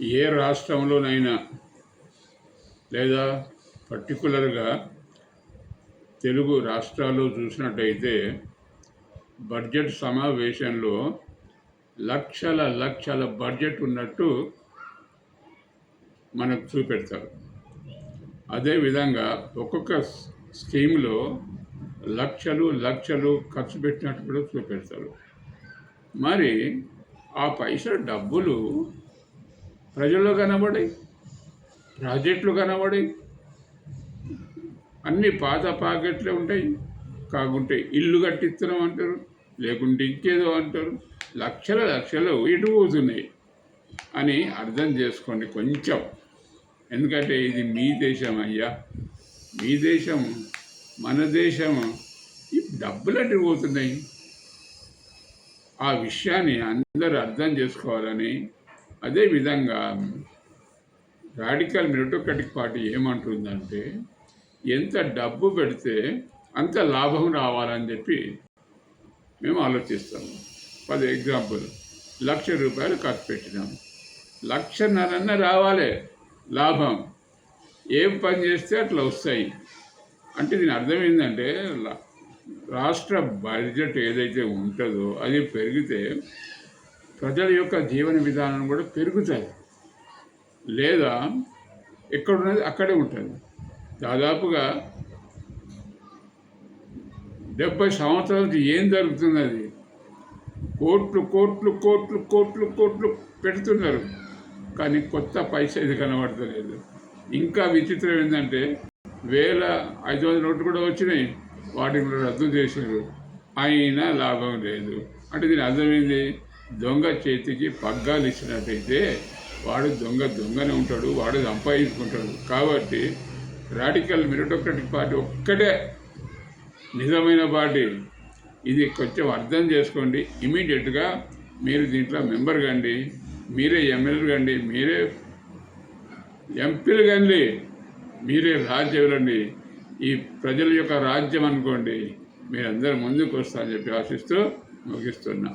ఏ రాష్ట్రంలోనైనా లేదా పర్టికులర్గా తెలుగు రాష్ట్రాల్లో చూసినట్టయితే బడ్జెట్ సమావేశంలో లక్షల బడ్జెట్ ఉన్నట్టు మనకు చూపెడతారు. అదేవిధంగా ఒక్కొక్క స్కీమ్లో లక్షలు ఖర్చు పెట్టినట్టు కూడా చూపెడతారు. మరి ఆ పైసలు డబ్బులు ప్రజల్లో కనబడి, ప్రాజెక్టులు కనబడి, అన్నీ పాత పాకెట్లే ఉంటాయి. కాకుంటే ఇల్లు కట్టిస్తున్నాం అంటారు, లేకుంటే ఇంకేదో అంటారు. లక్షలు ఇటు పోతున్నాయి అని అర్థం చేసుకోండి కొంచెం. ఎందుకంటే ఇది మీ దేశం అయ్యా, మీ దేశం, మన దేశం. ఈ డబ్బులు అటు పోతున్నాయి. ఆ విషయాన్ని అందరూ అర్థం చేసుకోవాలని. అదేవిధంగా రాడికల్ మెరిటోక్రటిక్ పార్టీ ఏమంటుందంటే ఎంత డబ్బు పెడితే అంత లాభం రావాలని చెప్పి మేము ఆలోచిస్తాము. ఫర్ ఎగ్జాంపుల్, ₹1,00,000 ఖర్చు పెట్టినాము, 1,50,000 రావాలి లాభం. ఏం పని చేస్తే అట్లా వస్తాయి అంటే దీని అర్థం ఏంటంటే రాష్ట్ర బడ్జెట్ ఏదైతే ఉంటుందో అది పెరిగితే ప్రజల యొక్క జీవన విధానం కూడా పెరుగుతుంది, లేదా ఎక్కడున్నది అక్కడే ఉంటుంది. దాదాపుగా 70 సంవత్సరాల నుంచి ఏం జరుగుతుంది? అది కోట్లు పెడుతున్నారు, కానీ కొత్త పైసా ఇది కనబడతలేదు. ఇంకా విచిత్రం ఏంటంటే 1,500 నోట్లు కూడా వచ్చినాయి, వాటిని రద్దు చేశారు, అయినా లాభం లేదు. అంటే దీని అర్థమైంది, దొంగ చేతికి పగ్గాలు ఇచ్చినట్టయితే వాడు దొంగనే ఉంటాడు, వాడు సంపాదించుకుంటాడు. కాబట్టి రాడికల్ మెరిటోక్రటిక్ పార్టీ ఒక్కటే నిజమైన పార్టీ. ఇది కొంచెం అర్థం చేసుకోండి. ఇమీడియట్గా మీరు దీంట్లో మెంబర్ కండి, మీరే ఎమ్మెల్యేలు కండి, మీరే ఎంపీలు కండి, మీరే రాజ్యం వెళ్ళండి. ఈ ప్రజల యొక్క రాజ్యం అనుకోండి. మీరందరూ ముందుకు వస్తారని చెప్పి ఆశిస్తూ ముగిస్తున్నా.